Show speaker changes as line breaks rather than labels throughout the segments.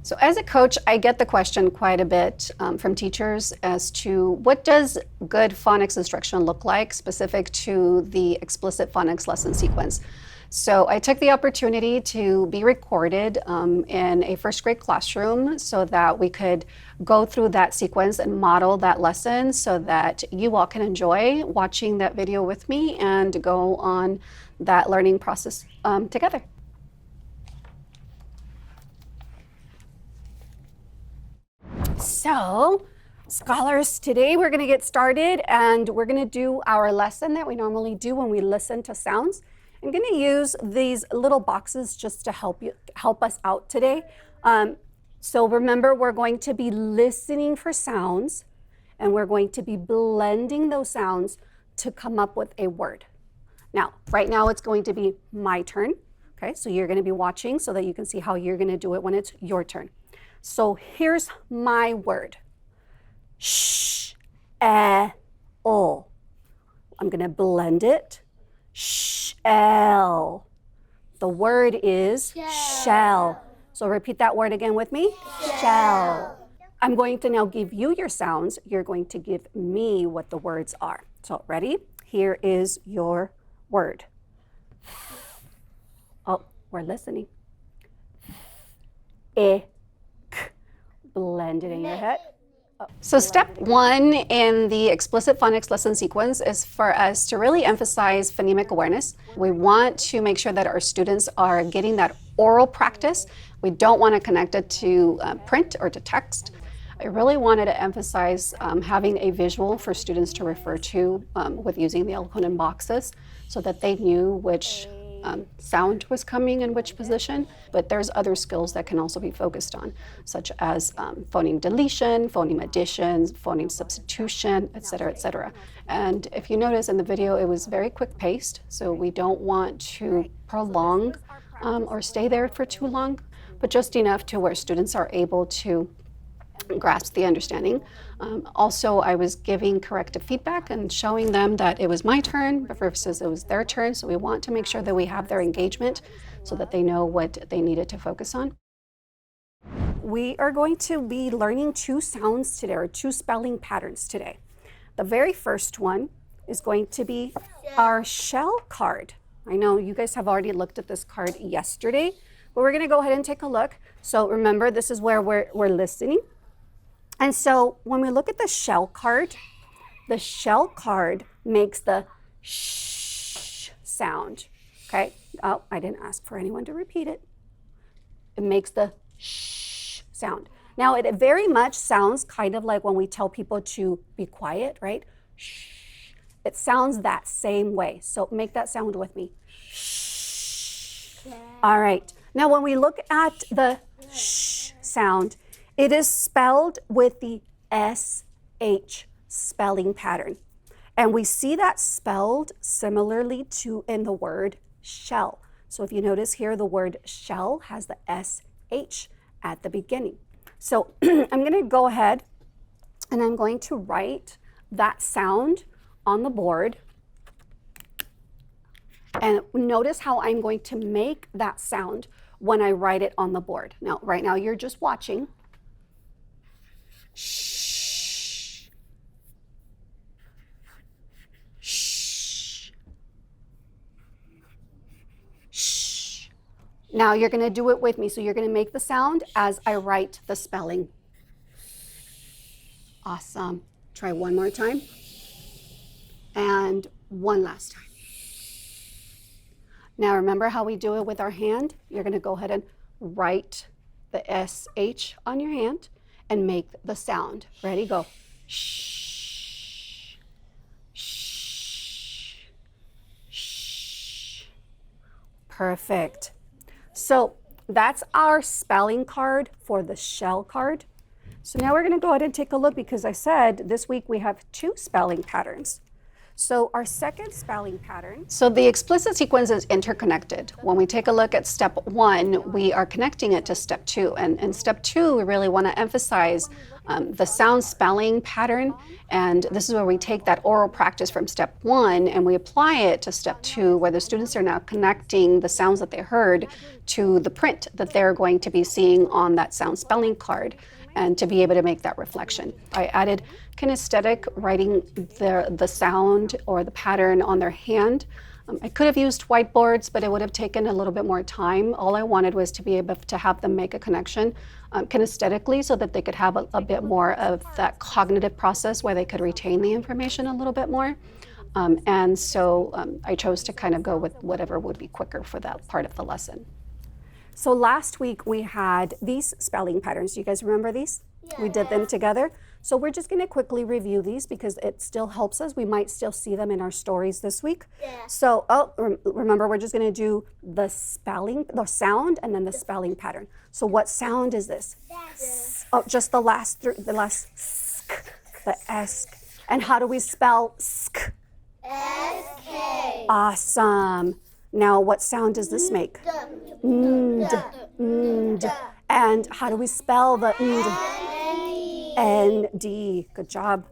So as a coach, I get the question quite a bit from teachers as to what does good phonics instruction look like specific to the explicit phonics lesson sequence. So I took the opportunity to be recorded in a first grade classroom so that we could go through that sequence and model that lesson so that you all can enjoy watching that video with me and go on that learning process together. So, scholars, today we're going to get started and we're going to do our lesson that we normally do when we listen to sounds. I'm going to use these little boxes just to help us out today. So remember, we're going to be listening for sounds and we're going to be blending those sounds to come up with a word. Now, right now it's going to be my turn. Okay, so you're going to be watching so that you can see how you're going to do it when it's your turn. So here's my word. Sh, o. I'm going to blend it. Shell. The word is shell. So repeat that word again with me. Shell. I'm going to now give you your sounds. You're going to give me what the words are. So ready? Here is your word. Oh, we're listening. Blend it in your head. So step one in the explicit phonics lesson sequence is for us to really emphasize phonemic awareness. We want to make sure that our students are getting that oral practice. We don't want to connect it to print or to text. I really wanted to emphasize having a visual for students to refer to with using the Encoding boxes so that they knew which sound was coming in which position, but there's other skills that can also be focused on, such as phoneme deletion, phoneme addition, phoneme substitution, et cetera, And if you notice in the video, it was very quick paced, so we don't want to prolong or stay there for too long, but just enough to where students are able to grasp the understanding. Also, I was giving corrective feedback and showing them that it was my turn versus it was their turn. So we want to make sure that we have their engagement so that they know what they needed to focus on. We are going to be learning two sounds today, or two spelling patterns today. The very first one is going to be our shell card. I know you guys have already looked at this card yesterday, but we're going to go ahead and take a look. So remember, this is where we're listening. And so when we look at the shell card makes the sh sound, okay? Oh, I didn't ask for anyone to repeat it. It makes the sh sound. Now, it very much sounds kind of like when we tell people to be quiet, right? Shh. It sounds that same way. So make that sound with me. Shh. All right. Now, when we look at the sh sound, it is spelled with the SH spelling pattern. And we see that spelled similarly to in the word shell. So if you notice here, the word shell has the SH at the beginning. So I'm going to go ahead and I'm going to write that sound on the board. And notice how I'm going to make that sound when I write it on the board. Now, right now you're just watching. Shh. Shh. Shh. Now you're going to do it with me. So you're going to make the sound as I write the spelling. Awesome. Try one more time. And one last time. Now remember how we do it with our hand? You're going to go ahead and write the SH on your hand and make the sound. Ready? Go. Shh. Shh. Shh. Perfect. So that's our spelling card for the shell card. So now we're going to go ahead and take a look because I said this week we have two spelling patterns. So our second spelling pattern. So the explicit sequence is interconnected. When we take a look at step 1, we are connecting it to step 2. And in step 2, we really want to emphasize the sound spelling pattern. And this is where we take that oral practice from step 1 and we apply it to step 2, where the students are now connecting the sounds that they heard to the print that they're going to be seeing on that sound spelling card, and to be able to make that reflection. I added kinesthetic, writing the sound or the pattern on their hand. I could have used whiteboards, but it would have taken a little bit more time. All I wanted was to be able to have them make a connection kinesthetically, so that they could have a bit more of that cognitive process where they could retain the information a little bit more. And so I chose to kind of go with whatever would be quicker for that part of the lesson. So last week we had these spelling patterns. Do you guys remember these? Yeah. We did them together. So we're just going to quickly review these because it still helps us. We might still see them in our stories this week. Yeah. So remember, we're just going to do the spelling, the sound, and then the spelling pattern. So what sound is this? Oh, just the last sk, the esk. And how do we spell sk? S-K. Awesome. Now, what sound does this make? Nd. And how do we spell the nd? N-D. Good job.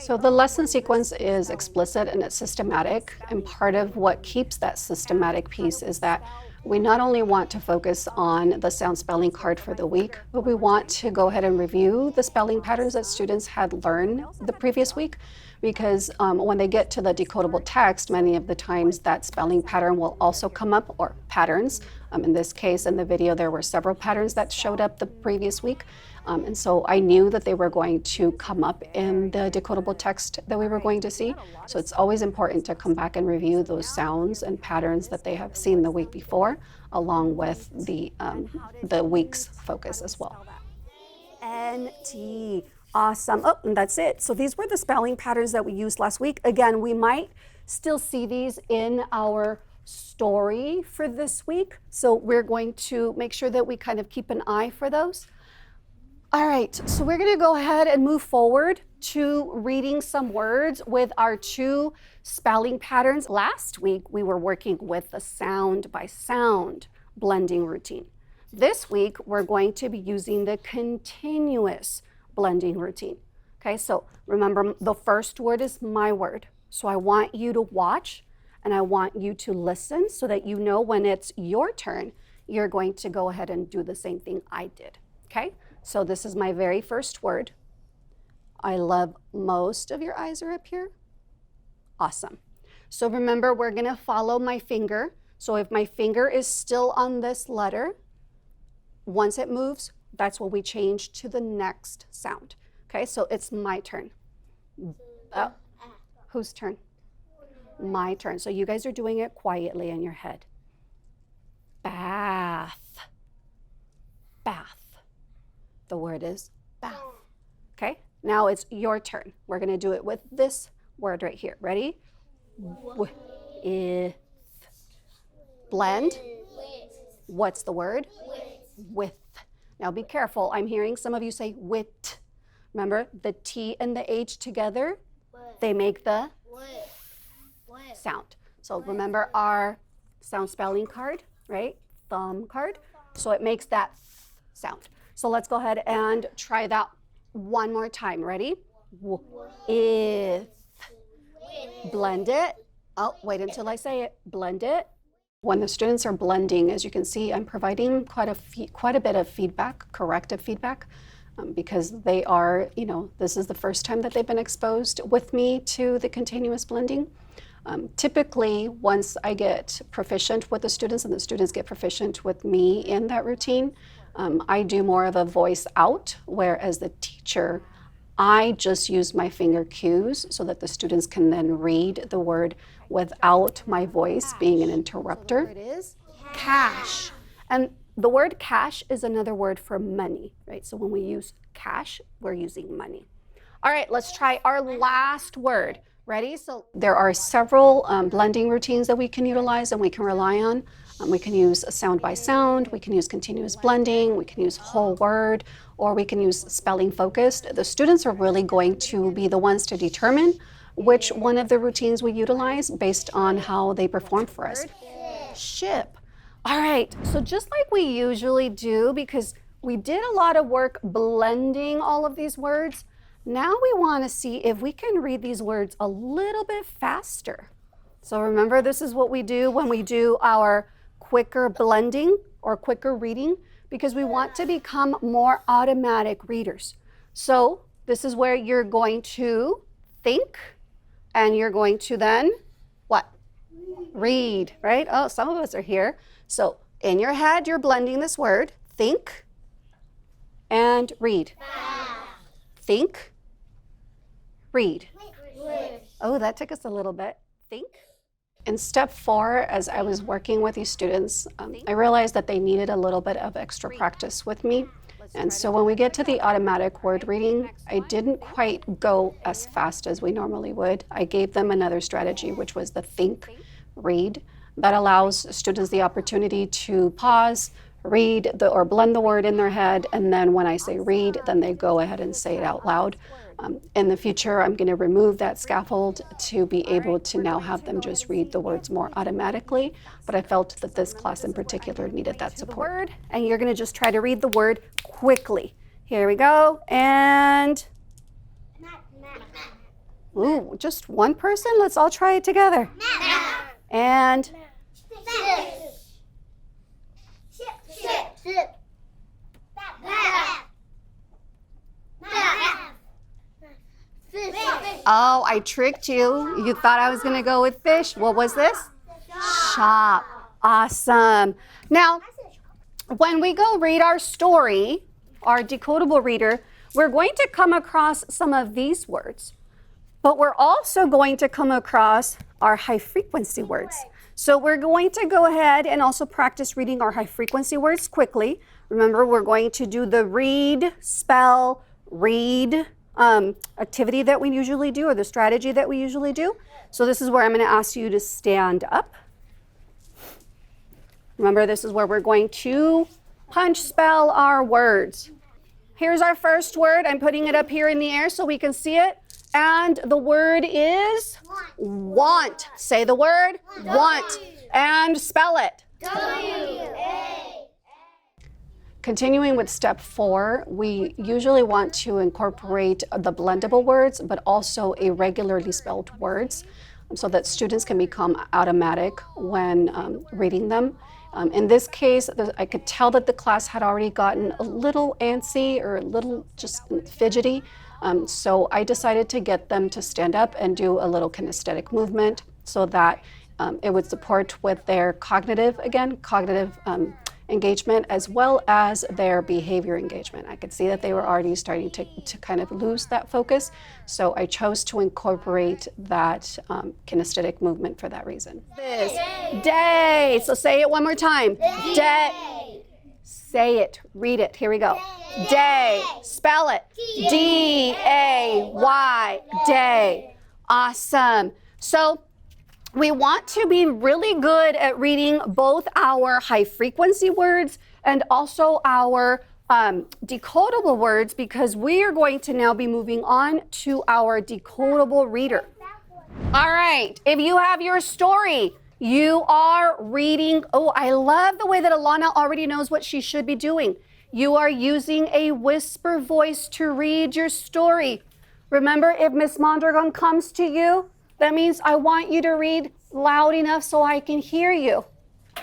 So the lesson sequence is explicit and it's systematic. And part of what keeps that systematic piece is that we not only want to focus on the sound spelling card for the week, but we want to go ahead and review the spelling patterns that students had learned the previous week. Because when they get to the decodable text, many of the times that spelling pattern will also come up, or patterns. In this case, in the video, there were several patterns that showed up the previous week. And so I knew that they were going to come up in the decodable text that we were going to see. So it's always important to come back and review those sounds and patterns that they have seen the week before, along with the week's focus as well. N-T. Awesome. Oh, and that's it. So these were the spelling patterns that we used last week. Again, we might still see these in our story for this week. So we're going to make sure that we kind of keep an eye for those. All right, so we're going to go ahead and move forward to reading some words with our 2 spelling patterns. Last week, we were working with the sound by sound blending routine. This week, we're going to be using the continuous blending routine. Okay, so remember, the first word is my word. So I want you to watch and I want you to listen so that you know when it's your turn, you're going to go ahead and do the same thing I did. Okay, so this is my very first word. I love most of your eyes are up here. Awesome. So remember, we're going to follow my finger. So if my finger is still on this letter, once it moves, that's what we change to the next sound. Okay, so it's my turn. Whose turn? My turn. So you guys are doing it quietly in your head. Bath. Bath. The word is bath. Okay, now it's your turn. We're going to do it with this word right here. Ready? With. Blend. What's the word? With. Now be careful. I'm hearing some of you say wit. Remember, the T and the H together, they make the sound. So remember our sound spelling card, right? Thumb card. So it makes that sound. So let's go ahead and try that one more time. Ready? If. Blend it. Oh, wait until I say it. Blend it. When the students are blending, as you can see, I'm providing quite a bit of feedback, corrective feedback, because they are, this is the first time that they've been exposed with me to the continuous blending. Typically, once I get proficient with the students and the students get proficient with me in that routine, I do more of a voice out, whereas the teacher, I just use my finger cues so that the students can then read the word without my voice being an interrupter. So the word is cash. And the word cash is another word for money, right? So when we use cash, we're using money. All right, let's try our last word. Ready? So there are several blending routines that we can utilize and we can rely on. We can use sound by sound, we can use continuous blending, we can use whole word, or we can use spelling focused. The students are really going to be the ones to determine which one of the routines we utilize based on how they perform for us. Ship. All right, so just like we usually do, because we did a lot of work blending all of these words, now we want to see if we can read these words a little bit faster. So remember, this is what we do when we do our quicker blending or quicker reading, because we want to become more automatic readers. So this is where you're going to think, and you're going to then, what? Read, right? Oh, some of us are here. So in your head, you're blending this word, think, and read. Think, read. Oh, that took us a little bit. Think. In step 4, as I was working with these students, I realized that they needed a little bit of extra practice with me. And so when we get to the automatic word reading, I didn't quite go as fast as we normally would. I gave them another strategy, which was the think, read. That allows students the opportunity to pause, read or blend the word in their head, and then when I say read, then they go ahead and say it out loud. In the future, I'm going to remove that scaffold to be able to now have them just read the words more automatically, but I felt that this class in particular needed that support. And you're going to just try to read the word quickly. Here we go, and ooh, just one person? Let's all try it together. And oh, I tricked you. You thought I was going to go with fish. What was this? Shop. Awesome. Now, when we go read our story, our decodable reader, we're going to come across some of these words, but we're also going to come across our high frequency words. So we're going to go ahead and also practice reading our high frequency words quickly. Remember, we're going to do the read, spell, read activity that we usually do, or the strategy that we usually do. So this is where I'm going to ask you to stand up. Remember, this is where we're going to punch spell our words. Here's our first word. I'm putting it up here in the air so we can see it. And the word is want. Say the word want and spell it. W-A. Continuing with step 4, we usually want to incorporate the blendable words, but also irregularly spelled words so that students can become automatic when reading them. In this case, I could tell that the class had already gotten a little antsy or a little just fidgety. So I decided to get them to stand up and do a little kinesthetic movement so that it would support with their cognitive engagement as well as their behavior engagement. I could see that they were already starting to kind of lose that focus. So I chose to incorporate that kinesthetic movement for that reason. This day. So say it one more time. Day. Say it. Read it. Here we go. Day. Spell it. D-A-Y. Day. Awesome. So we want to be really good at reading both our high frequency words and also our decodable words, because we are going to now be moving on to our decodable reader. All right. If you have your story, you are reading. Oh, I love the way that Alana already knows what she should be doing. You are using a whisper voice to read your story. Remember, if Miss Mondragon comes to you, that means I want you to read loud enough so I can hear you.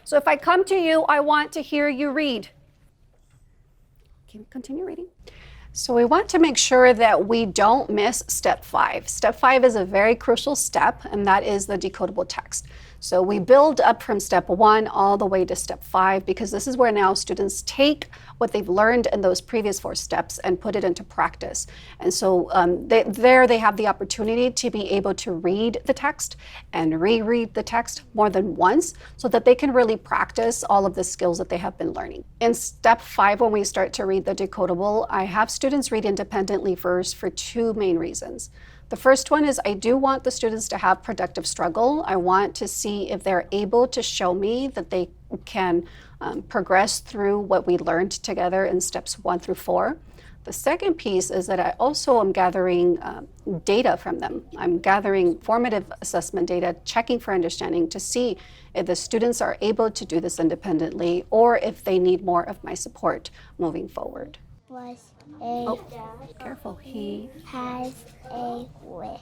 So if I come to you, I want to hear you read. Can you continue reading? So we want to make sure that we don't miss step 5. Step 5 is a very crucial step, and that is the decodable text. So we build up from step 1 all the way to step 5, because this is where now students take what they've learned in those previous 4 steps and put it into practice. And so they have the opportunity to be able to read the text and reread the text more than once so that they can really practice all of the skills that they have been learning. In step 5, when we start to read the decodable, I have students read independently first for 2 main reasons. The first one is I do want the students to have productive struggle. I want to see if they're able to show me that they can progress through what we learned together in steps 1 through 4. The second piece is that I also am gathering data from them. I'm gathering formative assessment data, checking for understanding to see if the students are able to do this independently or if they need more of my support moving forward. Careful. He
has a wish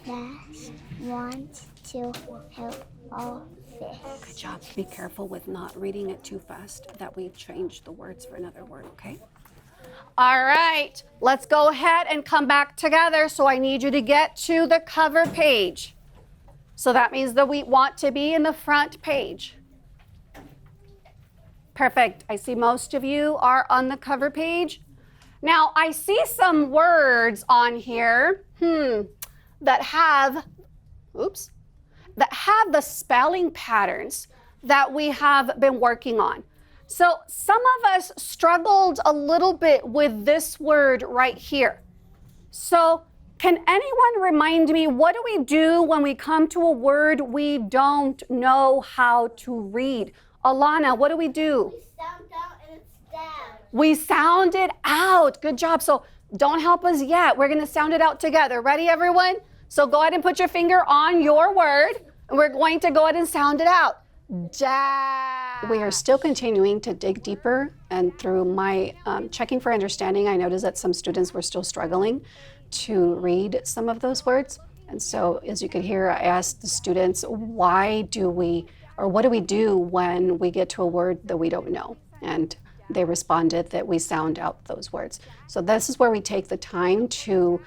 that wants to help all fish.
Good job. Be careful with not reading it too fast, that we change the words for another word, okay? All right, let's go ahead and come back together. So I need you to get to the cover page. So that means that we want to be in the front page. Perfect. I see most of you are on the cover page. Now, I see some words on here that have the spelling patterns that we have been working on. So some of us struggled a little bit with this word right here. So can anyone remind me, what do we do when we come to a word we don't know how to read? Alana, what do?
We sound out and it's down.
We sound it out. Good job. So don't help us yet. We're going to sound it out together. Ready, everyone? So go ahead and put your finger on your word, and we're going to go ahead and sound it out. Dash. We are still continuing to dig deeper, and through my checking for understanding, I noticed that some students were still struggling to read some of those words. And so, as you could hear, I asked the students, what do we do when we get to a word that we don't know? And they responded that we sound out those words. So this is where we take the time to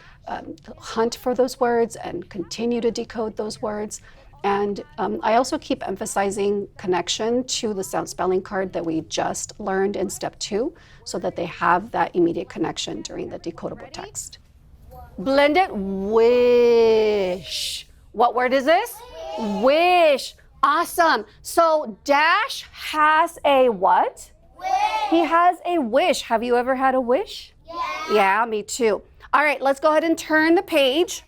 hunt for those words and continue to decode those words. And I also keep emphasizing connection to the sound spelling card that we just learned in step 2, so that they have that immediate connection during the decodable text. Blended wish. What word is this? Wish. Awesome. So Dash has a what?
Wish.
He has a wish. Have you ever had a wish? Yeah, me too. All right, let's go ahead and turn the page.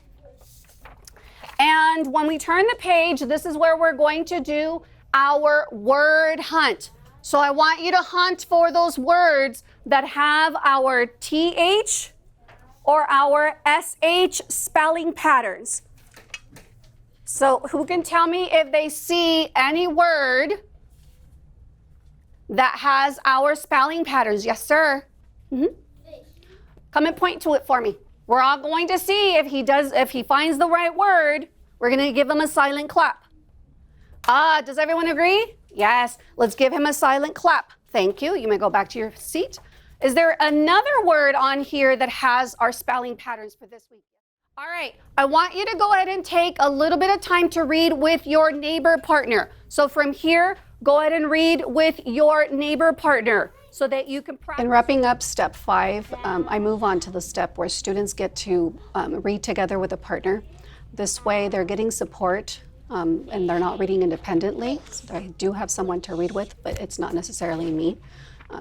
And when we turn the page, this is where we're going to do our word hunt. So I want you to hunt for those words that have our TH or our SH spelling patterns. So who can tell me if they see any word that has our spelling patterns? Yes, sir. Come and point to it for me. We're all going to see if he finds the right word. We're going to give him a silent clap. Does everyone agree? Yes. Let's give him a silent clap. Thank you. You may go back to your seat. Is there another word on here that has our spelling patterns for this week? All right. I want you to go ahead and take a little bit of time to read with your neighbor partner. So from here, go ahead and read with your neighbor partner so that you can practice. In wrapping up step 5, I move on to the step where students get to read together with a partner. This way they're getting support and they're not reading independently. So I do have someone to read with, but it's not necessarily me.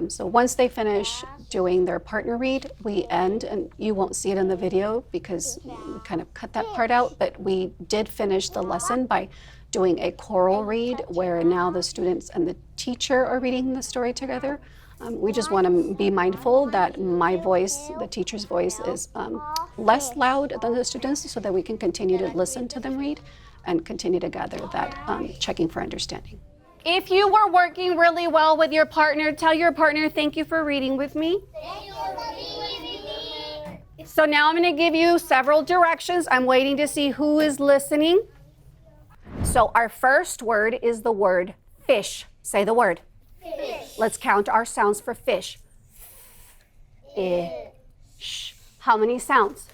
So once they finish doing their partner read, we end, and you won't see it in the video because we kind of cut that part out, but we did finish the lesson by doing a choral read where now the students and the teacher are reading the story together. We just want to be mindful that my voice, the teacher's voice, is less loud than the students so that we can continue to listen to them read and continue to gather that checking for understanding. If you were working really well with your partner, tell your partner, thank you for reading with me.
Thank you for reading with me.
So now I'm going to give you several directions. I'm waiting to see who is listening. So our first word is the word fish. Say the word.
Fish.
Let's count our sounds for fish. Ish. How many sounds?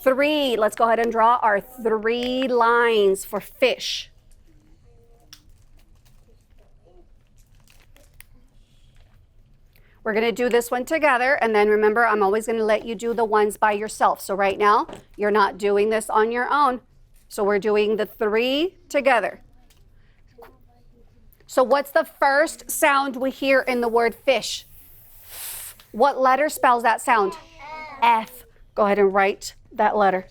3. Let's go ahead and draw our 3 lines for fish. We're going to do this one together, and then remember, I'm always going to let you do the ones by yourself. So right now, you're not doing this on your own. So we're doing the 3 together. So what's the first sound we hear in the word fish? What letter spells that sound? F. Go ahead and write that letter.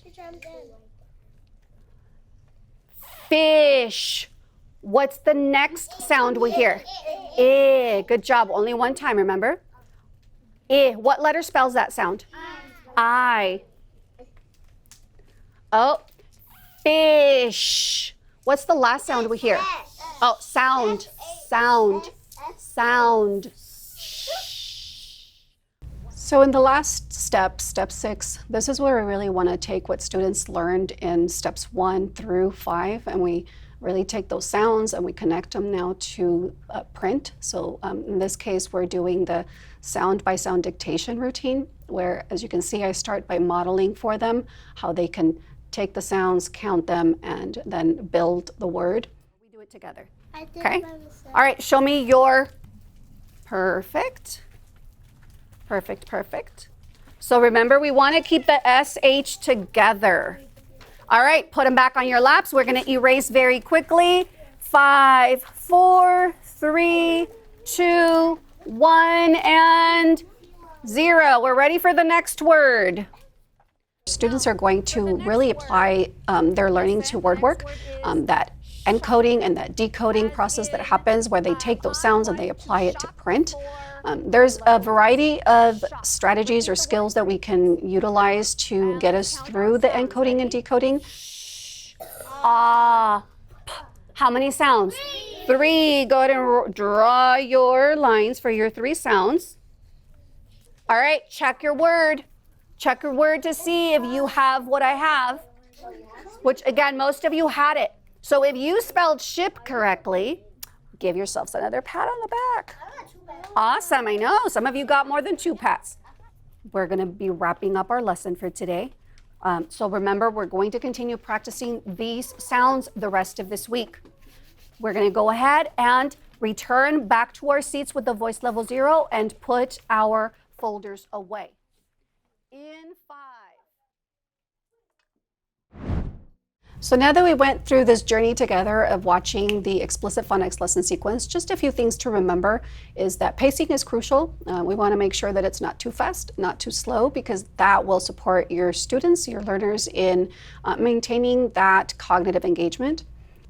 Fish. What's the next sound we hear? I. Good job. Only one time, remember? I. What letter spells that sound? I. Oh, fish. What's the last sound we hear? Oh, sound. Sound. Sound. So in the last step, step 6, this is where we really want to take what students learned in steps 1 through 5, and we really take those sounds and we connect them now to print. So in this case, we're doing the sound by sound dictation routine, where, as you can see, I start by modeling for them how they can take the sounds, count them, and then build the word. We do it together. Okay? All right, show me your perfect. Perfect, perfect. So remember, we want to keep the SH together. All right, put them back on your laps. We're going to erase very quickly. 5, 4, 3, 2, 1, and 0. We're ready for the next word. Students are going to really apply their learning to word work, that encoding and that decoding process that happens where they take those sounds and they apply it to print. There's a variety of strategies or skills that we can utilize to get us through the encoding and decoding. How many sounds? 3. Go ahead and draw your lines for your 3 sounds. All right, check your word. Check your word to see if you have what I have, which again, most of you had it. So if you spelled ship correctly, give yourselves another pat on the back. Awesome, I know. Some of you got more than 2 pats. We're going to be wrapping up our lesson for today. So remember, we're going to continue practicing these sounds the rest of this week. We're going to go ahead and return back to our seats with the voice level 0 and put our folders away. In 5. So now that we went through this journey together of watching the Explicit Phonics lesson sequence, just a few things to remember is that pacing is crucial. We want to make sure that it's not too fast, not too slow, because that will support your students, your learners in maintaining that cognitive engagement.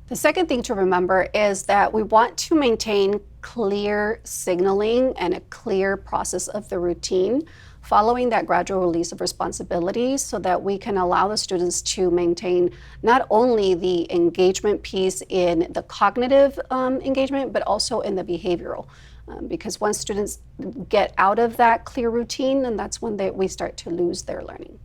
The second thing to remember is that we want to maintain clear signaling and a clear process of the routine, following that gradual release of responsibilities so that we can allow the students to maintain not only the engagement piece in the cognitive engagement, but also in the behavioral. Because once students get out of that clear routine, then that's when we start to lose their learning.